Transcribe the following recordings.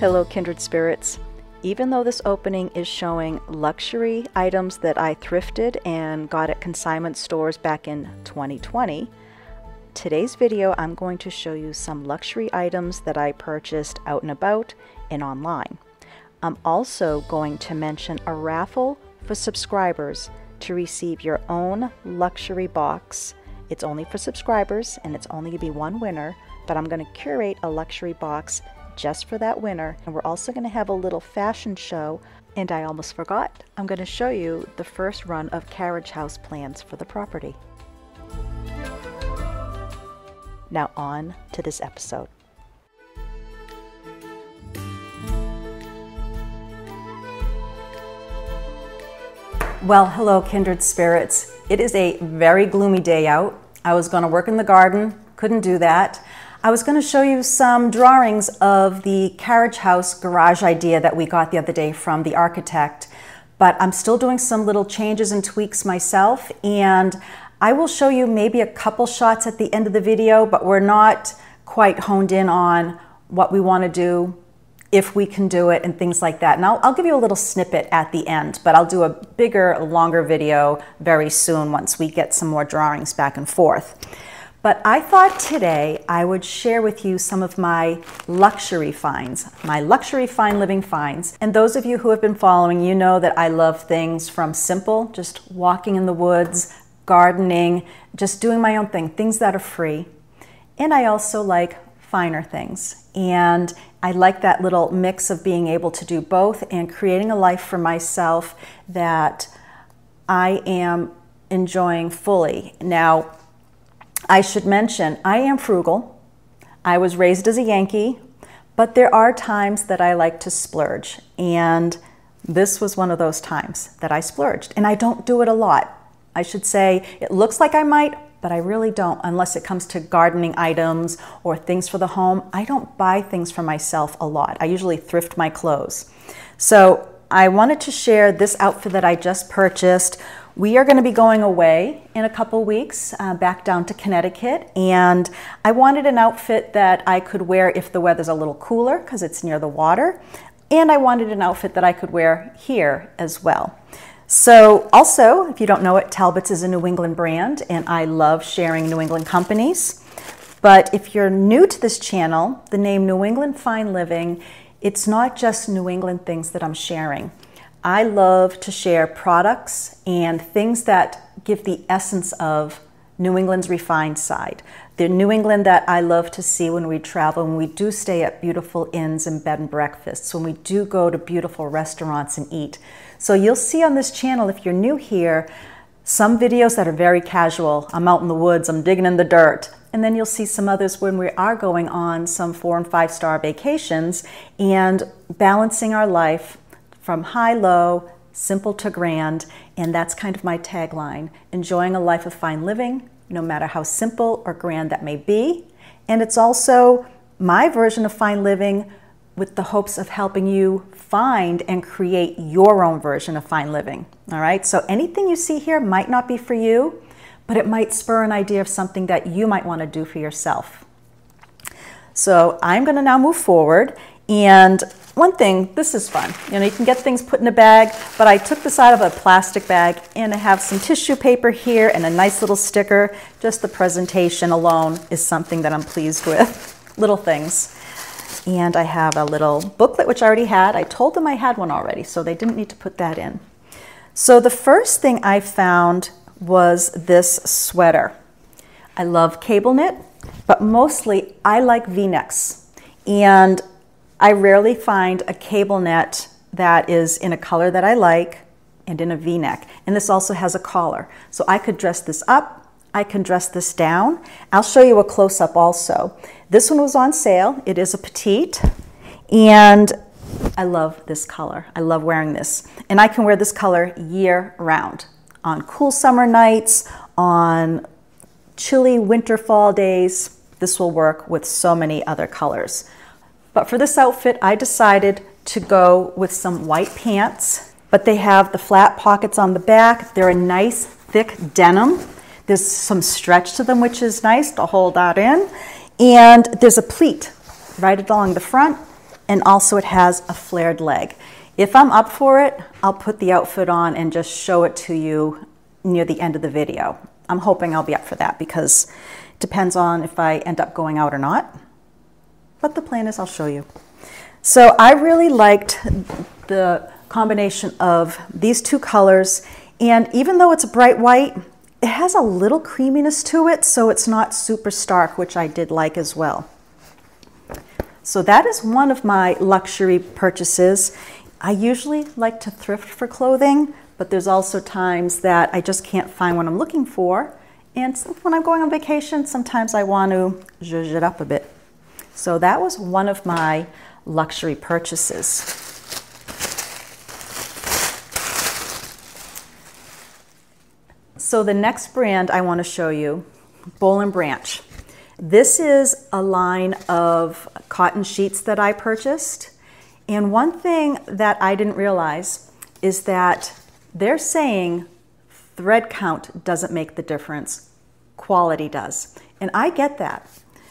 Hello, kindred spirits. Even though this opening is showing luxury items that I thrifted and got at consignment stores back in 2020, today's video I'm going to show you some luxury items that I purchased out and about and online. I'm also going to mention a raffle for subscribers to receive your own luxury box. It's only for subscribers and it's only going to be one winner, but I'm going to curate a luxury box just for that winner. And we're also going to have a little fashion show. And I almost forgot, I'm going to show you the first run of carriage house plans for the property. Now on to this episode. Well, hello kindred spirits. It is a very gloomy day out. I was going to work in the garden, couldn't do that. I was going to show you some drawings of the carriage house garage idea that we got the other day from the architect, but I'm still doing some little changes and tweaks myself, and I will show you maybe a couple shots at the end of the video, but we're not quite honed in on what we want to do, if we can do it, and things like that. And I'll give you a little snippet at the end, but I'll do a bigger, longer video very soon once we get some more drawings back and forth. But I thought today I would share with you some of my luxury finds, my luxury fine living finds. And those of you who have been following, you know that I love things from simple, just walking in the woods, gardening, just doing my own thing, things that are free. And I also like finer things. And I like that little mix of being able to do both and creating a life for myself that I am enjoying fully. Now, I should mention, I am frugal. I was raised as a Yankee, but there are times that I like to splurge. And this was one of those times that I splurged. And I don't do it a lot. I should say, it looks like I might, but I really don't, unless it comes to gardening items or things for the home. I don't buy things for myself a lot. I usually thrift my clothes. So I wanted to share this outfit that I just purchased. We are going to be going away in a couple weeks back down to Connecticut, and I wanted an outfit that I could wear if the weather's a little cooler because it's near the water, and I wanted an outfit that I could wear here as well. So also, if you don't know it, Talbot's is a New England brand, and I love sharing New England companies. But if you're new to this channel, the name New England Fine Living, it's not just New England things that I'm sharing. I love to share products and things that give the essence of New England's refined side. The New England that I love to see when we travel, when we do stay at beautiful inns and bed and breakfasts, when we do go to beautiful restaurants and eat. So you'll see on this channel, if you're new here, some videos that are very casual. I'm out in the woods, I'm digging in the dirt. And then you'll see some others when we are going on some 4- and 5-star vacations and balancing our life from high-low, simple to grand, and that's kind of my tagline, enjoying a life of fine living, no matter how simple or grand that may be. And it's also my version of fine living with the hopes of helping you find and create your own version of fine living, all right? So anything you see here might not be for you, but it might spur an idea of something that you might want to do for yourself. So I'm going to now move forward, and one thing, this is fun. You know, you can get things put in a bag, but I took this out of a plastic bag, and I have some tissue paper here and a nice little sticker. Just the presentation alone is something that I'm pleased with. Little things. And I have a little booklet, which I already had. I told them I had one already, so they didn't need to put that in. So the first thing I found was this sweater. I love cable knit, but mostly I like V-necks. And I rarely find a cable net that is in a color that I like and in a V-neck. And this also has a collar. So I could dress this up, I can dress this down. I'll show you a close-up also. This one was on sale. It is a petite, and I love this color. I love wearing this. And I can wear this color year-round. On cool summer nights, on chilly winter fall days, this will work with so many other colors. But for this outfit, I decided to go with some white pants, but they have the flat pockets on the back. They're a nice, thick denim. There's some stretch to them, which is nice to hold that in. And there's a pleat right along the front and also it has a flared leg. If I'm up for it, I'll put the outfit on and just show it to you near the end of the video. I'm hoping I'll be up for that because it depends on if I end up going out or not. But the plan is I'll show you. So I really liked the combination of these two colors, and even though it's a bright white, it has a little creaminess to it, so it's not super stark, which I did like as well. So that is one of my luxury purchases. I usually like to thrift for clothing, but there's also times that I just can't find what I'm looking for. And when I'm going on vacation, sometimes I want to zhuzh it up a bit. So that was one of my luxury purchases. So the next brand I want to show you, Boll & Branch. This is a line of cotton sheets that I purchased. And one thing that I didn't realize is that they're saying thread count doesn't make the difference, quality does. And I get that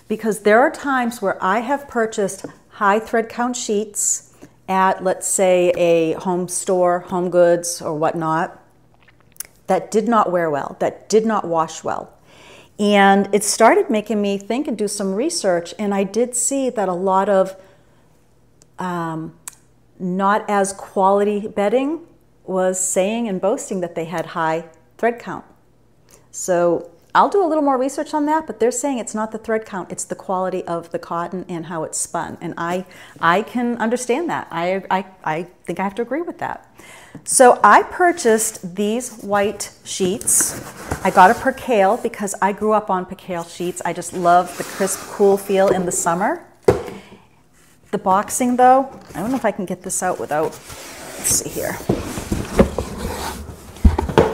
because there are times where I have purchased high thread count sheets at, let's say, a home store, Home Goods or whatnot, that did not wear well, that did not wash well. And it started making me think and do some research, and I did see that a lot of not as quality bedding was saying and boasting that they had high thread count. So I'll do a little more research on that, but they're saying it's not the thread count, it's the quality of the cotton and how it's spun. And I can understand that. I think I have to agree with that. So I purchased these white sheets. I got a percale because I grew up on percale sheets. I just love the crisp, cool feel in the summer. The boxing though, I don't know if I can get this out without, let's see here.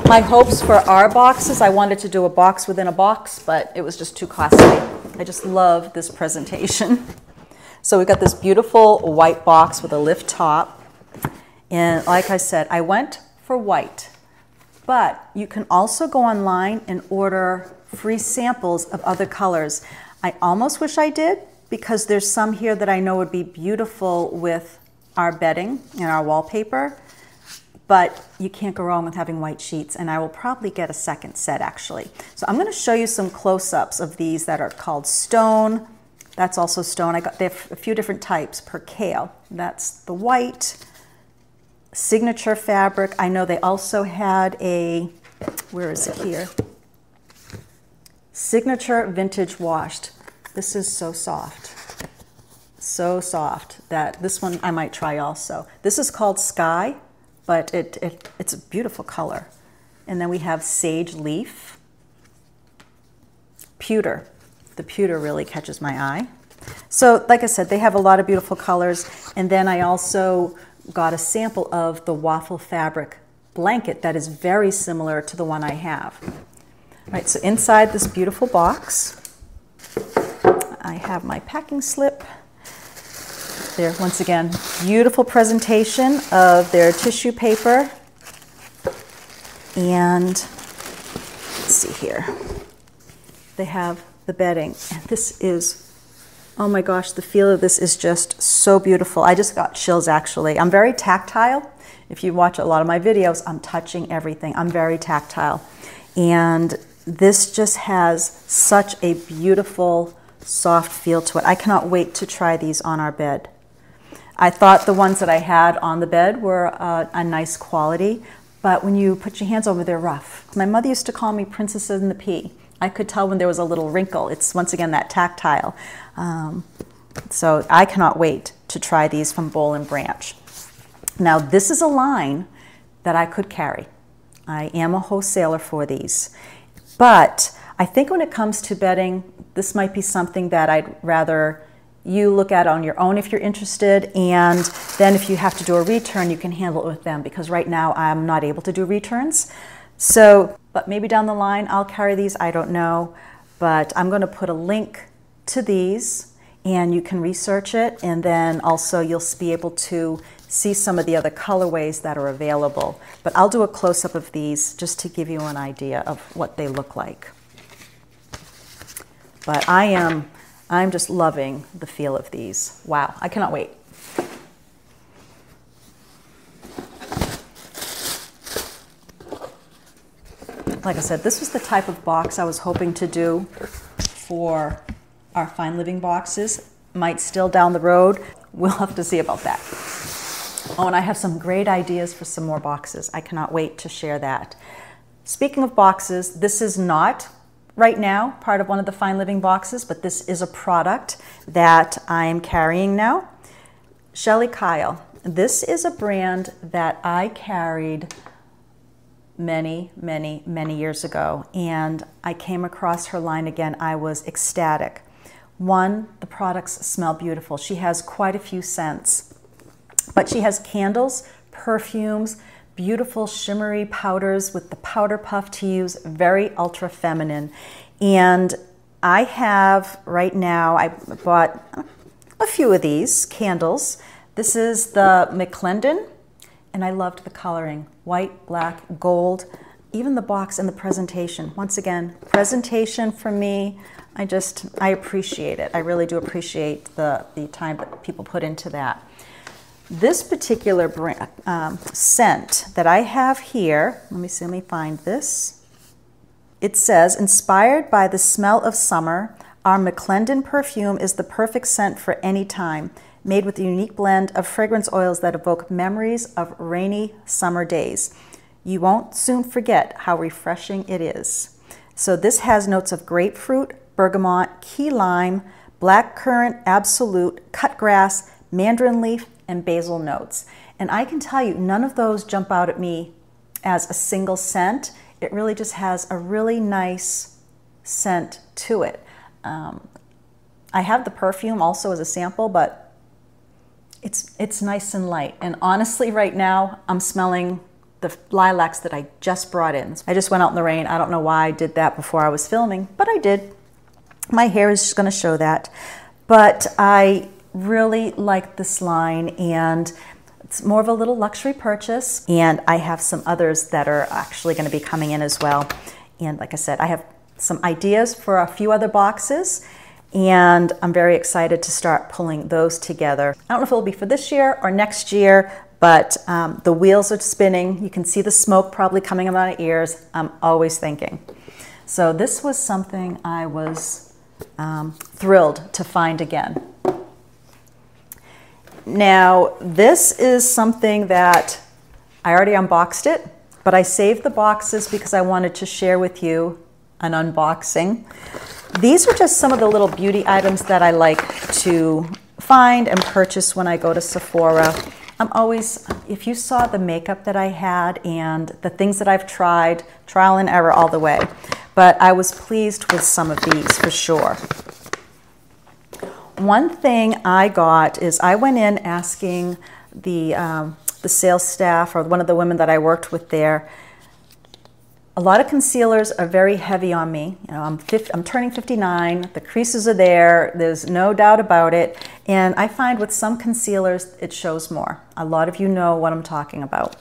My hopes for our boxes, I wanted to do a box within a box, but it was just too costly. I just love this presentation. So we've got this beautiful white box with a lift top. And like I said, I went for white, but you can also go online and order free samples of other colors. I almost wish I did because there's some here that I know would be beautiful with our bedding and our wallpaper, but you can't go wrong with having white sheets, and I will probably get a second set actually. So I'm going to show you some close-ups of these that are called stone. That's also stone. They have a few different types. Percale, that's the white. Signature fabric. I know they also had a, where is it here? Signature vintage washed. This is so soft that this one I might try also. This is called Sky, but it's a beautiful color. And then we have Sage Leaf. Pewter. The pewter really catches my eye. So like I said, they have a lot of beautiful colors. And then I also got a sample of the waffle fabric blanket that is very similar to the one I have. All right, so inside this beautiful box, I have my packing slip. There, once again, beautiful presentation of their tissue paper. And let's see here. They have the bedding, and this is, oh my gosh, the feel of this is just so beautiful. I just got chills actually. I'm very tactile. If you watch a lot of my videos, I'm touching everything. I'm very tactile. And this just has such a beautiful, soft feel to it. I cannot wait to try these on our bed. I thought the ones that I had on the bed were a nice quality, but when you put your hands over, they're rough. My mother used to call me Princess in the Pea. I could tell when there was a little wrinkle. It's once again that tactile. So I cannot wait to try these from Boll & Branch. Now this is a line that I could carry. I am a wholesaler for these. But I think when it comes to bedding, this might be something that I'd rather you look at on your own if you're interested, and then if you have to do a return, you can handle it with them, because right now I'm not able to do returns. So, but maybe down the line I'll carry these, I don't know. But I'm going to put a link to these and you can research it, and then also you'll be able to see some of the other colorways that are available. But I'll do a close-up of these just to give you an idea of what they look like. But I'm just loving the feel of these. Wow, I cannot wait. Like I said, this was the type of box I was hoping to do for our Fine Living boxes. Might still down the road. We'll have to see about that. Oh, and I have some great ideas for some more boxes. I cannot wait to share that. Speaking of boxes, this is not right now part of one of the Fine Living boxes, but this is a product that I am carrying now. Shelly Kyle. This is a brand that I carried many years ago, and I came across her line again. I was ecstatic. One, the products smell beautiful. She has quite a few scents, but she has candles, perfumes, beautiful shimmery powders with the powder puff to use, very ultra feminine. And I have right now, I bought a few of these candles. This is the McClendon, and I loved the coloring. White, black, gold, even the box and the presentation. Once again, presentation for me, I appreciate it. I really do appreciate the time that people put into that. This particular brand, scent that I have here, let me find this. It says, inspired by the smell of summer, our McClendon perfume is the perfect scent for any time, made with a unique blend of fragrance oils that evoke memories of rainy summer days. You won't soon forget how refreshing it is. So this has notes of grapefruit, bergamot, key lime, blackcurrant, absolute, cut grass, mandarin leaf, and basil notes. And I can tell you, none of those jump out at me as a single scent. It really just has a really nice scent to it. I have the perfume also as a sample, but it's nice and light. And honestly, right now, I'm smelling the lilacs that I just brought in. I just went out in the rain. I don't know why I did that before I was filming, but I did. My hair is just going to show that. But I really like this line, and it's more of a little luxury purchase. And I have some others that are actually going to be coming in as well. And like I said, I have some ideas for a few other boxes, and I'm very excited to start pulling those together. I don't know if it'll be for this year or next year, but the wheels are spinning. You can see the smoke probably coming out of my ears. I'm always thinking. So this was something I was thrilled to find again. Now, this is something that I already unboxed it, but I saved the boxes because I wanted to share with you an unboxing. These are just some of the little beauty items that I like to find and purchase when I go to Sephora. I'm always, if you saw the makeup that I had and the things that I've tried, trial and error all the way, but I was pleased with some of these for sure. One thing I got is I went in asking the sales staff or one of the women that I worked with there. A lot of concealers are very heavy on me. You know, I'm turning 59. The creases are there. There's no doubt about it. And I find with some concealers, it shows more. A lot of you know what I'm talking about.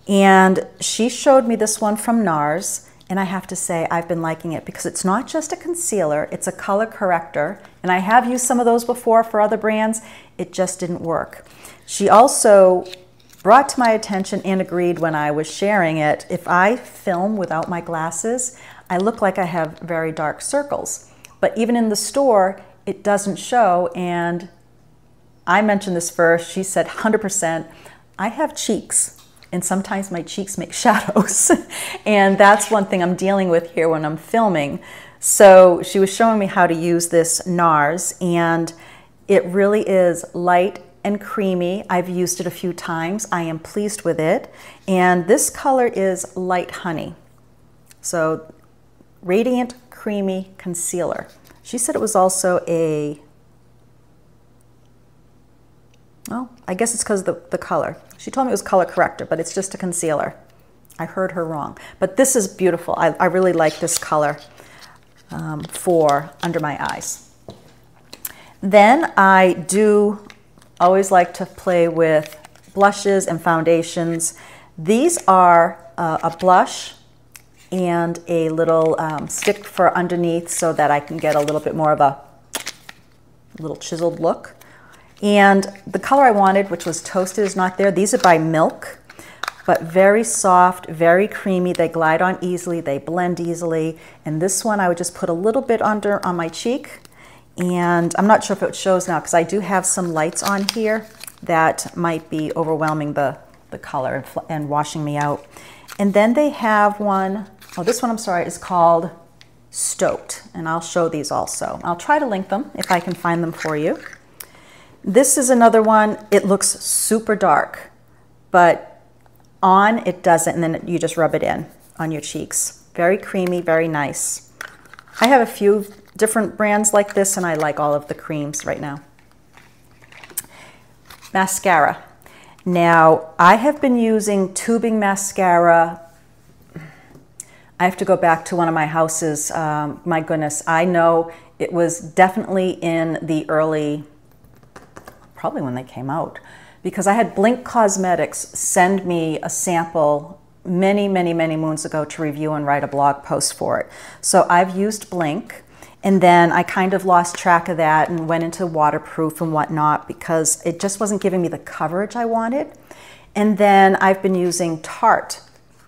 And she showed me this one from NARS. And I have to say, I've been liking it because it's not just a concealer, it's a color corrector. And I have used some of those before for other brands. It just didn't work. She also brought to my attention and agreed when I was sharing it, if I film without my glasses, I look like I have very dark circles. But even in the store, it doesn't show. And I mentioned this first. She said 100%. I have cheeks. And sometimes my cheeks make shadows. And that's one thing I'm dealing with here when I'm filming. So she was showing me how to use this NARS, and it really is light and creamy. I've used it a few times. I am pleased with it. And this color is Light Honey. So Radiant Creamy Concealer. She said it was also a, well, I guess it's because of the color. She told me it was color corrector, but it's just a concealer. I heard her wrong. But this is beautiful. I really like this color for under my eyes. Then I do always like to play with blushes and foundations. These are a blush and a little stick for underneath so that I can get a little bit more of a little chiseled look. And the color I wanted, which was Toasted, is not there. These are by Milk. but very soft, very creamy. They glide on easily, they blend easily. And this one I would just put a little bit under on my cheek. And I'm not sure if it shows now because I do have some lights on here that might be overwhelming the color and washing me out. And then they have one, oh, this one, I'm sorry, is called Stoked. And I'll show these also. I'll try to link them if I can find them for you. This is another one. It looks super dark, but on it doesn't, and then you just rub it in on your cheeks. Very creamy, very nice. I have a few different brands like this, and I like all of the creams right now. Mascara. Now, I have been using tubing mascara. I have to go back to one of my houses. My goodness, I know it was definitely in the early, probably when they came out, because I had Blink Cosmetics send me a sample many moons ago to review and write a blog post for it. So I've used Blink, and then I kind of lost track of that and went into waterproof and whatnot because it just wasn't giving me the coverage I wanted. And then I've been using Tarte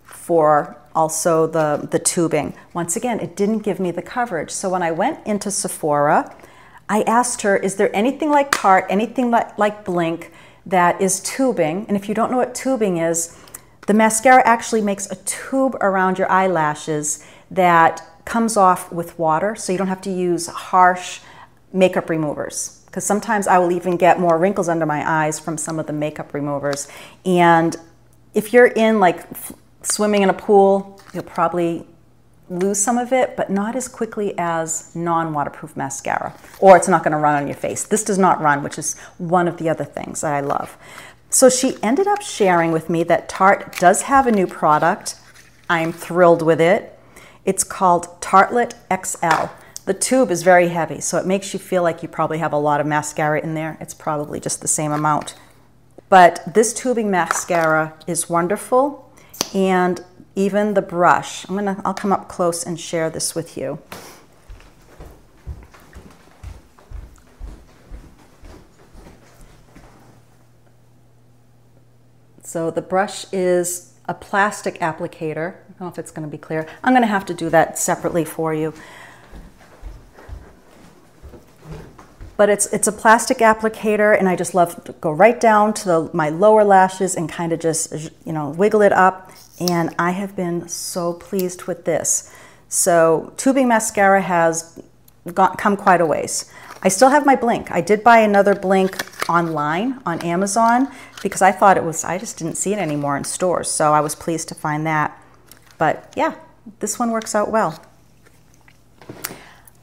for also the tubing. Once again, it didn't give me the coverage. So when I went into Sephora, I asked her, is there anything like Tarte, anything like Blink that is tubing? And if you don't know what tubing is, the mascara actually makes a tube around your eyelashes that comes off with water, so you don't have to use harsh makeup removers. Because sometimes I will even get more wrinkles under my eyes from some of the makeup removers. And if you're in like swimming in a pool, you'll probably lose some of it, but not as quickly as non-waterproof mascara, or it's not going to run on your face. This does not run, which is one of the other things that I love. So she ended up sharing with me that Tarte does have a new product. I'm thrilled with it. It's called Tartelette XL. The tube is very heavy, so it makes you feel like you probably have a lot of mascara in there. It's probably just the same amount. But this tubing mascara is wonderful, and even the brush. I'll come up close and share this with you. So the brush is a plastic applicator. I don't know if it's going to be clear. I'm going to have to do that separately for you. But it's a plastic applicator, and I just love to go right down to my lower lashes and kind of just, you know, wiggle it up. And I have been so pleased with this. So tubing mascara has come quite a ways. I still have my Blink. I did buy another Blink online on Amazon because I thought it was, I just didn't see it anymore in stores. So I was pleased to find that. But yeah, this one works out well.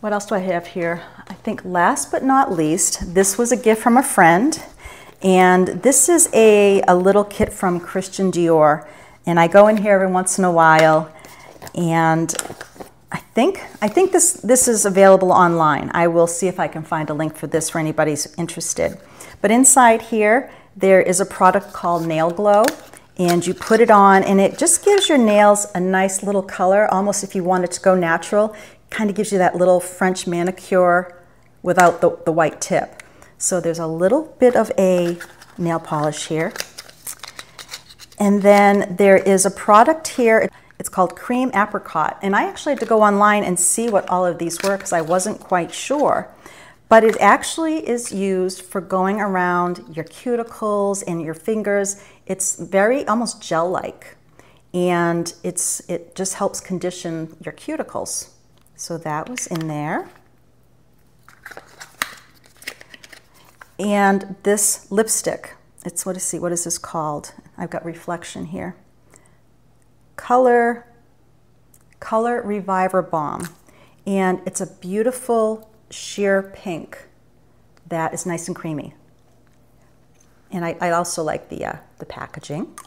What else do I have here? I think last but not least, this was a gift from a friend. And this is a little kit from Christian Dior. And I go in here every once in a while, and I think this is available online. I will see if I can find a link for this for anybody who's interested. But inside here, there is a product called Nail Glow, and you put it on, and it just gives your nails a nice little color, almost if you want it to go natural. Kind of gives you that little French manicure without the white tip. So there's a little bit of a nail polish here. And then there is a product here. It's called Cream Apricot. And I actually had to go online and see what all of these were because I wasn't quite sure. But it actually is used for going around your cuticles and your fingers. It's very almost gel-like. And it just helps condition your cuticles. So that was in there. And this lipstick. It's, what is this called? I've got reflection here. Color Reviver Balm. And it's a beautiful sheer pink that is nice and creamy. And I also like the packaging.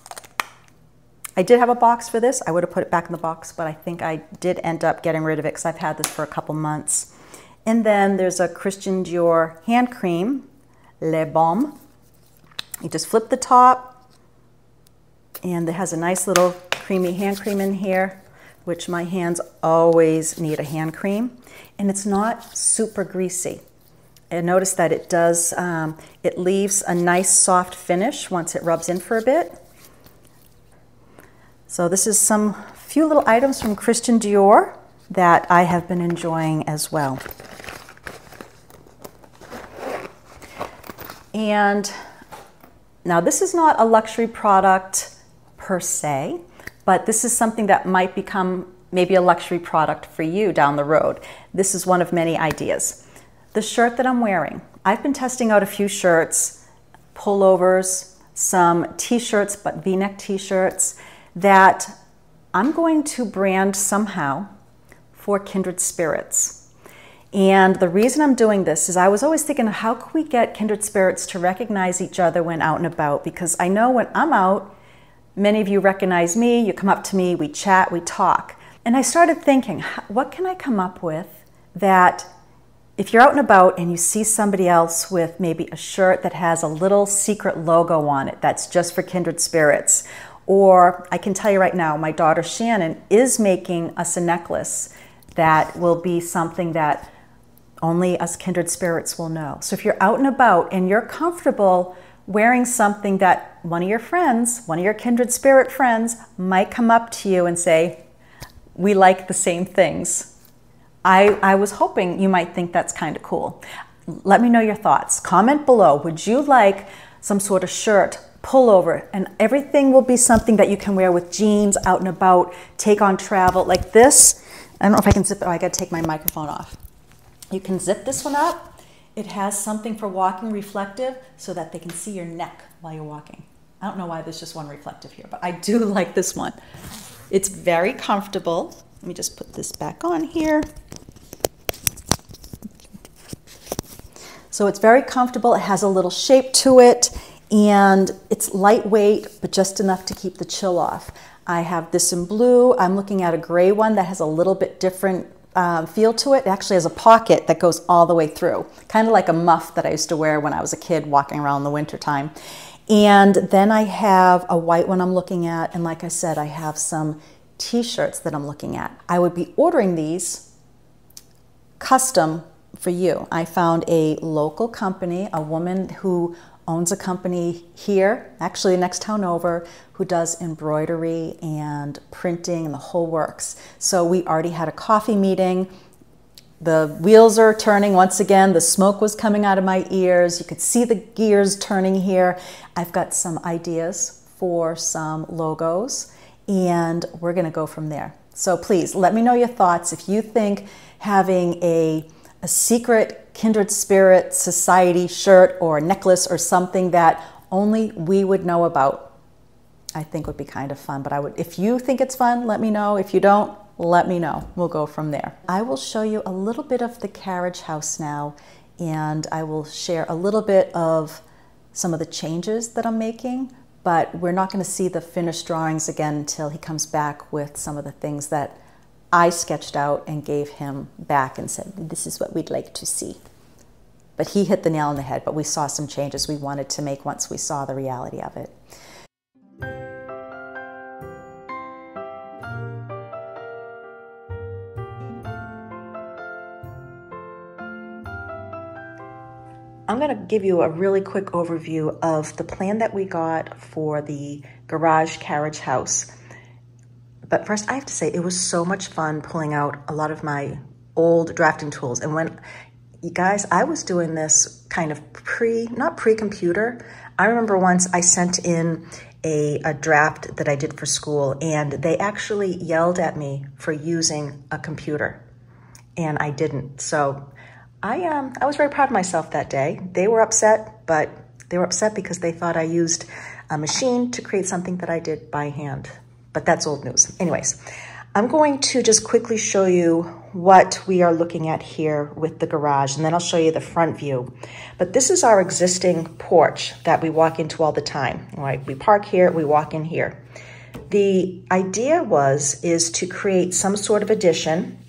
I did have a box for this. I would have put it back in the box, but I think I did end up getting rid of it because I've had this for a couple months. And then there's a Christian Dior hand cream, Le Baume. You just flip the top, and it has a nice little creamy hand cream in here, which my hands always need a hand cream. And it's not super greasy. And notice that it does, it leaves a nice soft finish once it rubs in for a bit. So this is some few little items from Christian Dior that I have been enjoying as well. And now this is not a luxury product per se, but this is something that might become maybe a luxury product for you down the road. This is one of many ideas. The shirt that I'm wearing, I've been testing out a few shirts, pullovers, some t-shirts, but v-neck t-shirts that I'm going to brand somehow for Kindred Spirits. And the reason I'm doing this is I was always thinking, how can we get kindred spirits to recognize each other when out and about? Because I know when I'm out, many of you recognize me, you come up to me, we chat, we talk. And I started thinking, what can I come up with that if you're out and about and you see somebody else with maybe a shirt that has a little secret logo on it that's just for kindred spirits, or I can tell you right now, my daughter Shannon is making us a necklace that will be something that only us kindred spirits will know. So if you're out and about and you're comfortable wearing something that one of your friends, one of your kindred spirit friends might come up to you and say, we like the same things. I was hoping you might think that's kind of cool. Let me know your thoughts. Comment below. Would you like some sort of shirt, pullover, and everything will be something that you can wear with jeans out and about, take on travel like this. I don't know if I can zip it. Oh, I got to take my microphone off. You can zip this one up. It has something for walking reflective so that they can see your neck while you're walking. I don't know why there's just one reflective here, but I do like this one. It's very comfortable. Let me just put this back on here. So it's very comfortable. It has a little shape to it, and it's lightweight, but just enough to keep the chill off. I have this in blue. I'm looking at a gray one that has a little bit different feel to it. It actually has a pocket that goes all the way through, kind of like a muff that I used to wear when I was a kid walking around in the winter time. And then I have a white one I'm looking at, and like I said, I have some t-shirts that I'm looking at. I would be ordering these custom for you. I found a local company, a woman who owns a company here, actually the next town over, who does embroidery and printing and the whole works. So we already had a coffee meeting. The wheels are turning once again. The smoke was coming out of my ears. You could see the gears turning here. I've got some ideas for some logos, and we're gonna go from there. So please let me know your thoughts. If you think having a secret Kindred Spirit Society shirt or a necklace or something that only we would know about, I think would be kind of fun. But if you think it's fun, let me know. If you don't, let me know. We'll go from there. I will show you a little bit of the carriage house now, and I will share a little bit of some of the changes that I'm making, but we're not going to see the finished drawings again until he comes back with some of the things that I sketched out and gave him back and said, this is what we'd like to see. But he hit the nail on the head, but we saw some changes we wanted to make once we saw the reality of it. I'm going to give you a really quick overview of the plan that we got for the garage carriage house. But first, I have to say, it was so much fun pulling out a lot of my old drafting tools. And when, you guys, I was doing this kind of not pre-computer. I remember once I sent in a draft that I did for school, and they actually yelled at me for using a computer, and I didn't. So I was very proud of myself that day. They were upset, but they were upset because they thought I used a machine to create something that I did by hand. But that's old news. Anyways, I'm going to just quickly show you what we are looking at here with the garage, and then I'll show you the front view. But this is our existing porch that we walk into all the time, right? We park here, we walk in here. The idea is to create some sort of addition,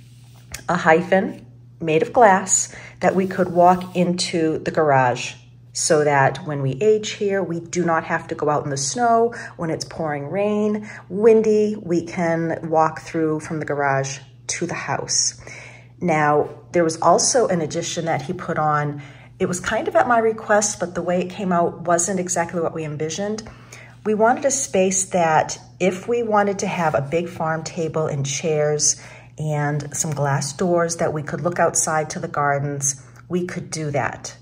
a hyphen made of glass that we could walk into the garage, so that when we age here, we do not have to go out in the snow. When it's pouring rain, windy, we can walk through from the garage to the house. Now, there was also an addition that he put on. It was kind of at my request, but the way it came out wasn't exactly what we envisioned. We wanted a space that if we wanted to have a big farm table and chairs and some glass doors that we could look outside to the gardens, we could do that.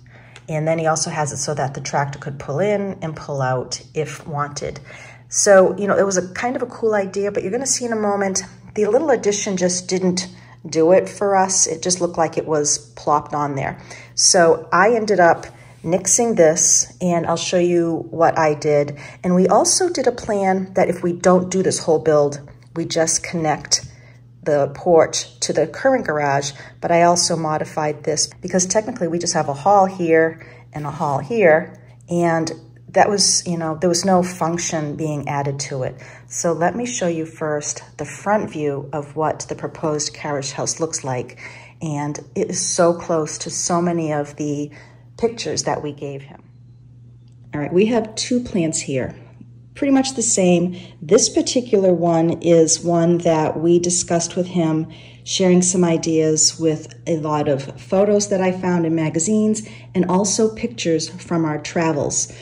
And then he also has it so that the tractor could pull in and pull out if wanted. So, you know, it was a kind of a cool idea, but you're gonna see in a moment, the little addition just didn't do it for us. It just looked like it was plopped on there. So I ended up nixing this, and I'll show you what I did. And we also did a plan that if we don't do this whole build, we just connect the porch to the current garage, but I also modified this because technically we just have a hall here and a hall here, and that was, you know, there was no function being added to it. So let me show you first the front view of what the proposed carriage house looks like. And it is so close to so many of the pictures that we gave him. All right, we have two plans here, pretty much the same. This particular one is one that we discussed with him, sharing some ideas with a lot of photos that I found in magazines and also pictures from our travels.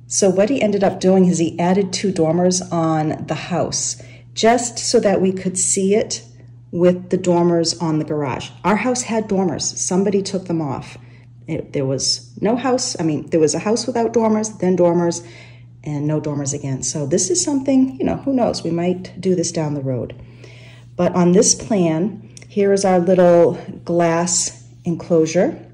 So what he ended up doing is he added 2 dormers on the house, just so that we could see it with the dormers on the garage. Our house had dormers. Somebody took them off. There was no house. I mean, there was a house without dormers, then dormers, and no dormers again. So this is something, you know, who knows? We might do this down the road. But on this plan, here is our little glass enclosure.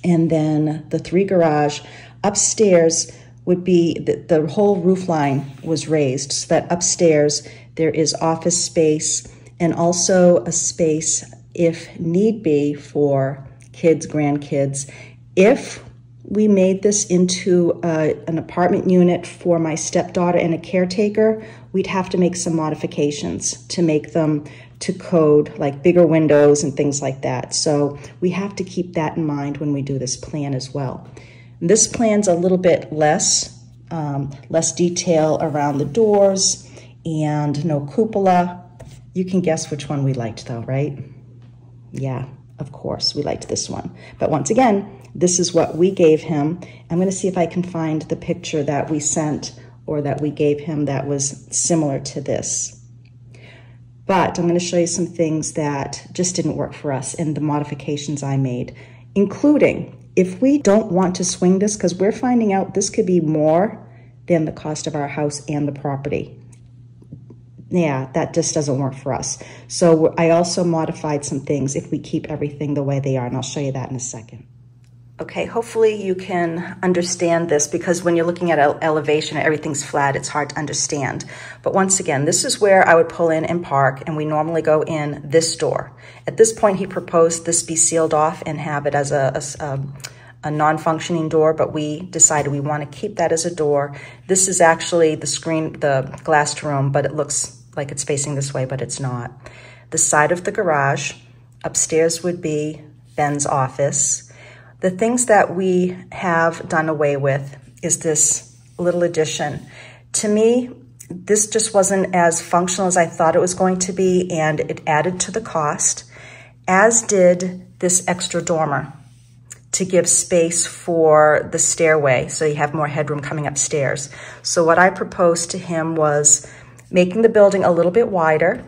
And then the 3 garage. Upstairs would be, the whole roof line was raised so that upstairs there is office space and also a space, if need be, for kids, grandkids. If we made this into an apartment unit for my stepdaughter and a caretaker, we'd have to make some modifications to make them to code, like bigger windows and things like that. So we have to keep that in mind when we do this plan as well. This plan's a little bit less detail around the doors and no cupola. You can guess which one we liked though, right? Yeah. Of course, we liked this one. But once again, this is what we gave him. I'm going to see if I can find the picture that we sent or that we gave him that was similar to this. But I'm going to show you some things that just didn't work for us in the modifications I made, including if we don't want to swing this, because we're finding out this could be more than the cost of our house and the property. Yeah, that just doesn't work for us. So I also modified some things if we keep everything the way they are, and I'll show you that in a second. Okay, hopefully you can understand this, because when you're looking at elevation and everything's flat, it's hard to understand. But once again, this is where I would pull in and park, and we normally go in this door. At this point, he proposed this be sealed off and have it as a non-functioning door, but we decided we want to keep that as a door. This is actually the glassed room, but it looks like it's facing this way, but it's not. The side of the garage, upstairs would be Ben's office. The things that we have done away with is this little addition. To me, this just wasn't as functional as I thought it was going to be, and it added to the cost, as did this extra dormer to give space for the stairway, so you have more headroom coming upstairs. So what I proposed to him was making the building a little bit wider.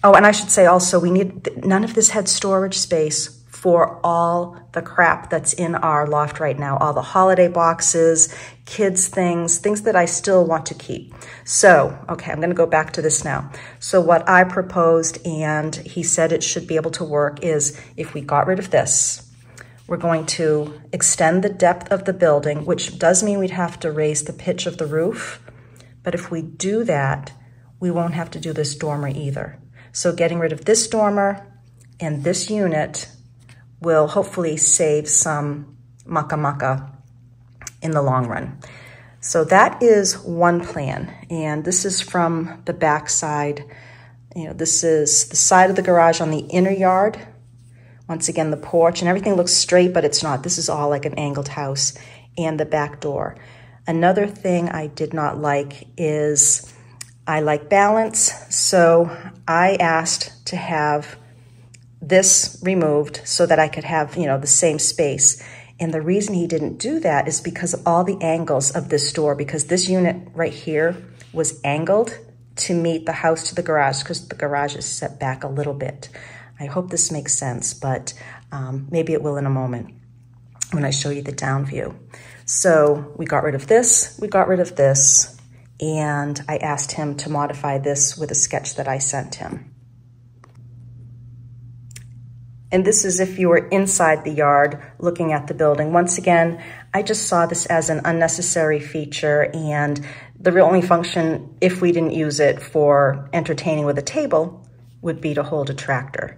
Oh, and I should say also, none of this had storage space for all the crap that's in our loft right now, all the holiday boxes, kids' things that I still want to keep. So, okay, I'm gonna go back to this now. So what I proposed, and he said it should be able to work, is if we got rid of this, we're going to extend the depth of the building, which does mean we'd have to raise the pitch of the roof. But if we do that, we won't have to do this dormer either. So getting rid of this dormer and this unit will hopefully save some mucka in the long run. So that is one plan. And this is from the back side. You know, this is the side of the garage on the inner yard. Once again, the porch, and everything looks straight, but it's not. This is all like an angled house, and the back door. Another thing I did not like is I like balance, so I asked to have this removed so that I could have, you know, the same space. And the reason he didn't do that is because of all the angles of this door, because this unit right here was angled to meet the house to the garage, because the garage is set back a little bit. I hope this makes sense, but maybe it will in a moment when I show you the down view. So we got rid of this, we got rid of this, and I asked him to modify this with a sketch that I sent him. And this is if you were inside the yard looking at the building. Once again, I just saw this as an unnecessary feature, and the real only function, if we didn't use it for entertaining with a table, would be to hold a tractor.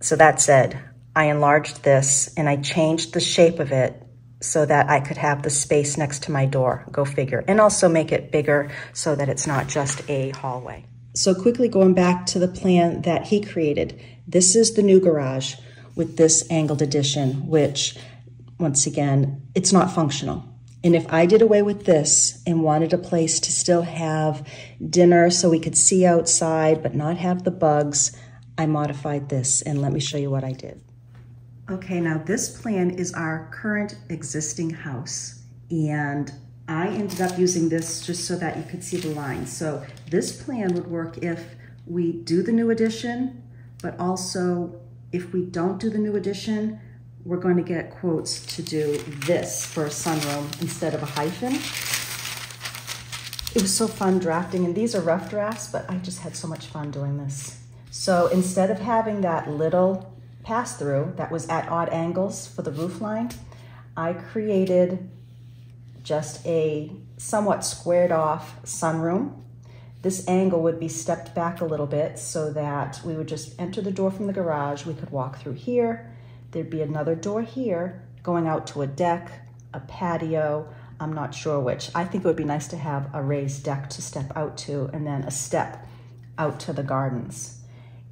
So that said, I enlarged this and I changed the shape of it so that I could have the space next to my door, go figure, and also make it bigger so that it's not just a hallway. So quickly going back to the plan that he created, this is the new garage with this angled addition, which once again, it's not functional. And if I did away with this and wanted a place to still have dinner so we could see outside but not have the bugs, I modified this, and let me show you what I did. Okay, now this plan is our current existing house, and I ended up using this just so that you could see the lines. So this plan would work if we do the new addition, but also if we don't do the new addition, we're going to get quotes to do this for a sunroom instead of a hyphen. It was so fun drafting, and these are rough drafts, but I just had so much fun doing this. So instead of having that little pass-through that was at odd angles for the roof line, I created just a somewhat squared off sunroom. This angle would be stepped back a little bit so that we would just enter the door from the garage. We could walk through here. There'd be another door here going out to a deck, a patio, I'm not sure which. I think it would be nice to have a raised deck to step out to, and then a step out to the gardens.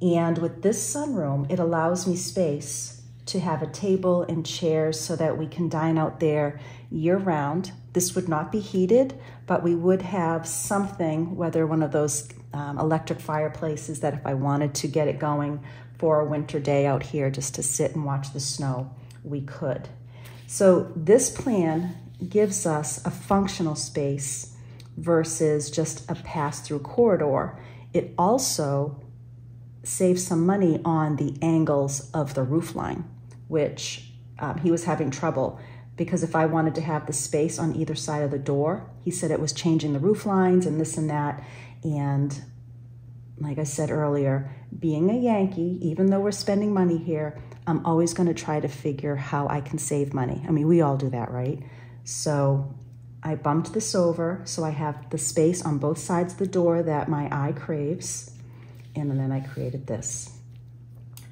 And with this sunroom, it allows me space to have a table and chairs so that we can dine out there year round. This would not be heated, but we would have something, whether one of those electric fireplaces that if I wanted to get it going for a winter day out here just to sit and watch the snow, we could. So this plan gives us a functional space versus just a pass-through corridor. It also saves some money on the angles of the roof line, which he was having trouble, because if I wanted to have the space on either side of the door, he said it was changing the roof lines and this and that. And like I said earlier, being a Yankee, even though we're spending money here, I'm always going to try to figure how I can save money. I mean, we all do that, right? So I bumped this over so I have the space on both sides of the door that my eye craves. And then I created this.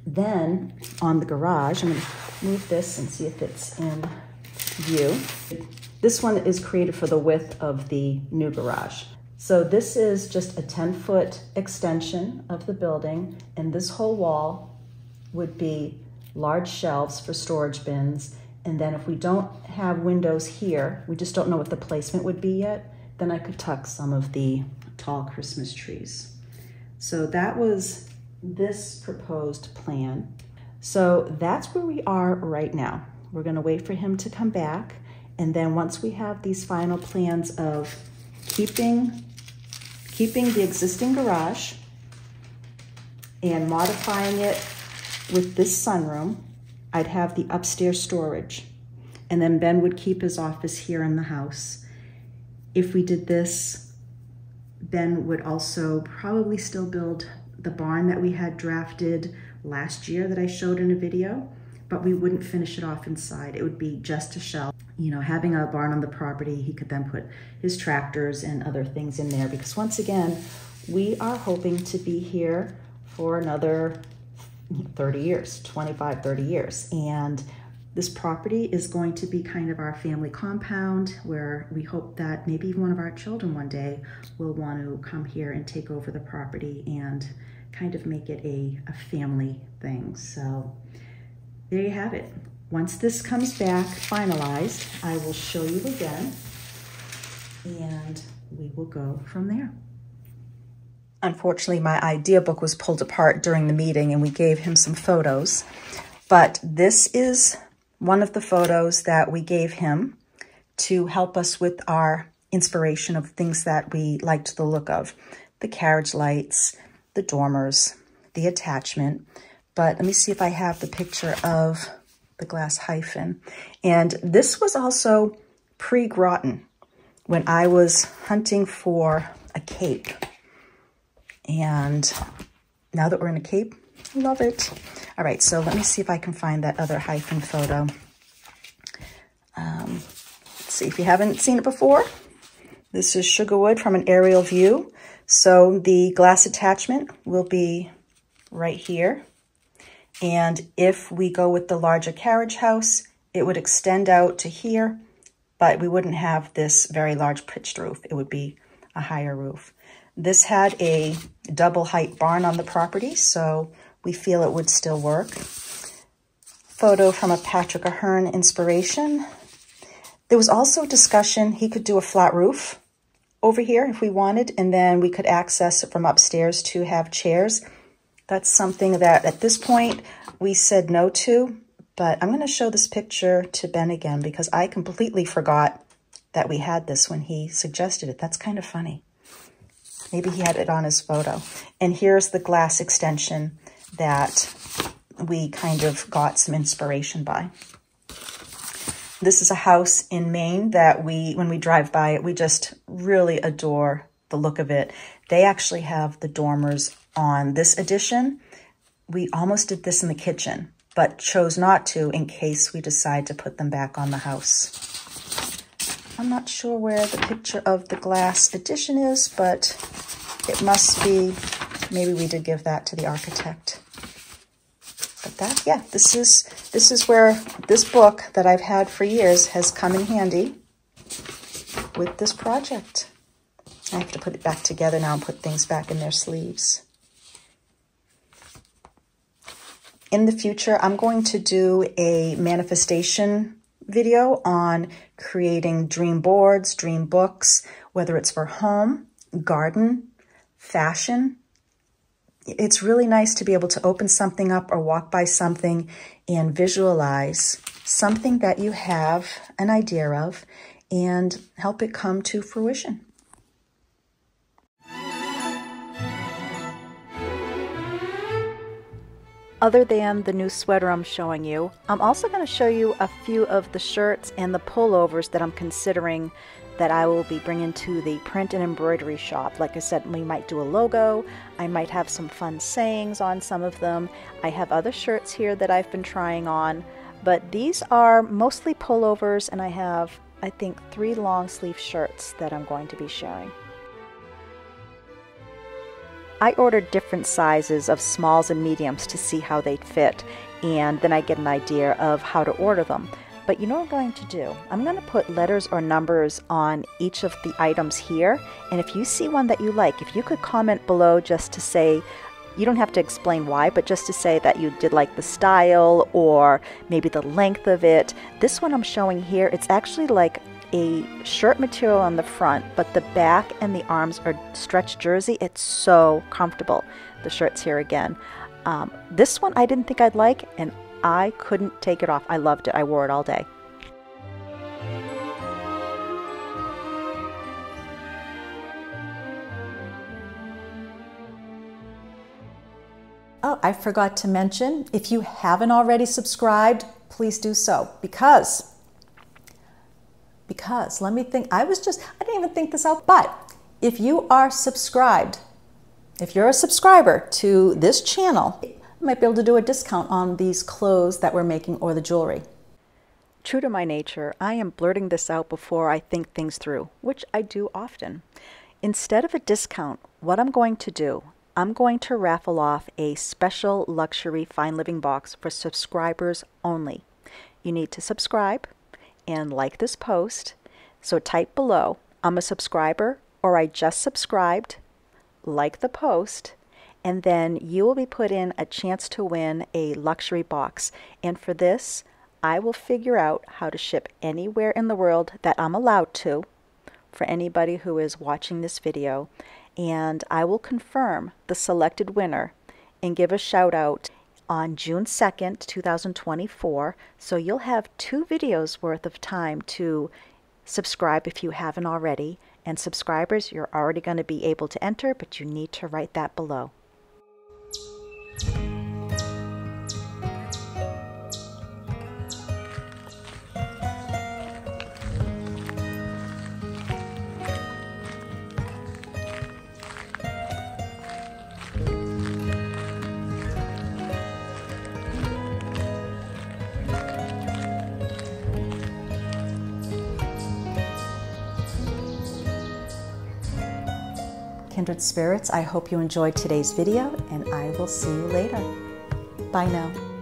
Then on the garage, I'm going to move this and see if it's in view. This one is created for the width of the new garage. So this is just a 10-foot extension of the building, and this whole wall would be large shelves for storage bins. And then if we don't have windows here, we just don't know what the placement would be yet, then I could tuck some of the tall Christmas trees. So that was this proposed plan. So that's where we are right now. We're gonna wait for him to come back. And then once we have these final plans of keeping the existing garage and modifying it with this sunroom, I'd have the upstairs storage. And then Ben would keep his office here in the house. If we did this, Ben would also probably still build the barn that we had drafted last year that I showed in a video, but we wouldn't finish it off inside. It would be just a shell. You know, having a barn on the property, he could then put his tractors and other things in there, because once again, we are hoping to be here for another 30 years, 25, 30 years. And this property is going to be kind of our family compound, where we hope that maybe even one of our children one day will want to come here and take over the property and kind of make it a family thing. So there you have it. Once this comes back finalized, I will show you again, and we will go from there. Unfortunately, my idea book was pulled apart during the meeting, and we gave him some photos. But this is one of the photos that we gave him to help us with our inspiration of things that we liked the look of. The carriage lights, the dormers, the attachment. But let me see if I have the picture of the glass hyphen. And this was also pre-Groton when I was hunting for a cape. And now that we're in a cape, love it. All right, so let me see if I can find that other hyphen photo. Let's see if you haven't seen it before. This is Sugarwood from an aerial view. So the glass attachment will be right here. And if we go with the larger carriage house, it would extend out to here, but we wouldn't have this very large pitched roof. It would be a higher roof. This had a double height barn on the property, so we feel it would still work. Photo from a Patrick Ahern inspiration. There was also discussion he could do a flat roof over here if we wanted, and then we could access it from upstairs to have chairs. That's something that at this point we said no to, but I'm going to show this picture to Ben again because I completely forgot that we had this when he suggested it. That's kind of funny. Maybe he had it on his photo. And here's the glass extension that we kind of got some inspiration by. This is a house in Maine that when we drive by it, we just really adore the look of it. They actually have the dormers on this addition. We almost did this in the kitchen, but chose not to in case we decide to put them back on the house. I'm not sure where the picture of the glass addition is, but it must be, maybe we did give that to the architect. But that, yeah, this is where this book that I've had for years has come in handy with this project. I have to put it back together now and put things back in their sleeves. In the future, I'm going to do a manifestation video on creating dream boards, dream books, whether it's for home, garden, fashion. It's really nice to be able to open something up or walk by something and visualize something that you have an idea of and help it come to fruition. Other than the new sweater I'm showing you, I'm also going to show you a few of the shirts and the pullovers that I'm considering that I will be bringing to the print and embroidery shop. Like I said, we might do a logo. I might have some fun sayings on some of them. I have other shirts here that I've been trying on, but these are mostly pullovers, and I have, I think, 3 long sleeve shirts that I'm going to be sharing. I ordered different sizes of smalls and mediums to see how they'd fit, and then I get an idea of how to order them. But you know what I'm going to do? I'm going to put letters or numbers on each of the items here, and if you see one that you like, if you could comment below just to say, you don't have to explain why, but just to say that you did like the style or maybe the length of it. This one I'm showing here, it's actually like a shirt material on the front, but the back and the arms are stretch jersey. It's so comfortable. The shirt's here again. This one I didn't think I'd like, and I couldn't take it off. I loved it. I wore it all day. Oh, I forgot to mention, if you haven't already subscribed, please do so, because let me think, I didn't even think this out, but if you are subscribed, if you're a subscriber to this channel, you might be able to do a discount on these clothes that we're making or the jewelry. True to my nature, I am blurting this out before I think things through, which I do often. Instead of a discount, what I'm going to do, I'm going to raffle off a special luxury fine living box for subscribers only. You need to subscribe and like this post. So type below, I'm a subscriber, or I just subscribed, like the post, and then you will be put in a chance to win a luxury box. And for this, I will figure out how to ship anywhere in the world that I'm allowed to for anybody who is watching this video. And I will confirm the selected winner and give a shout out on June 2nd, 2024. So you'll have 2 videos worth of time to subscribe if you haven't already. And subscribers, you're already going to be able to enter, but you need to write that below. Kindred spirits, I hope you enjoyed today's video, and I will see you later. Bye now.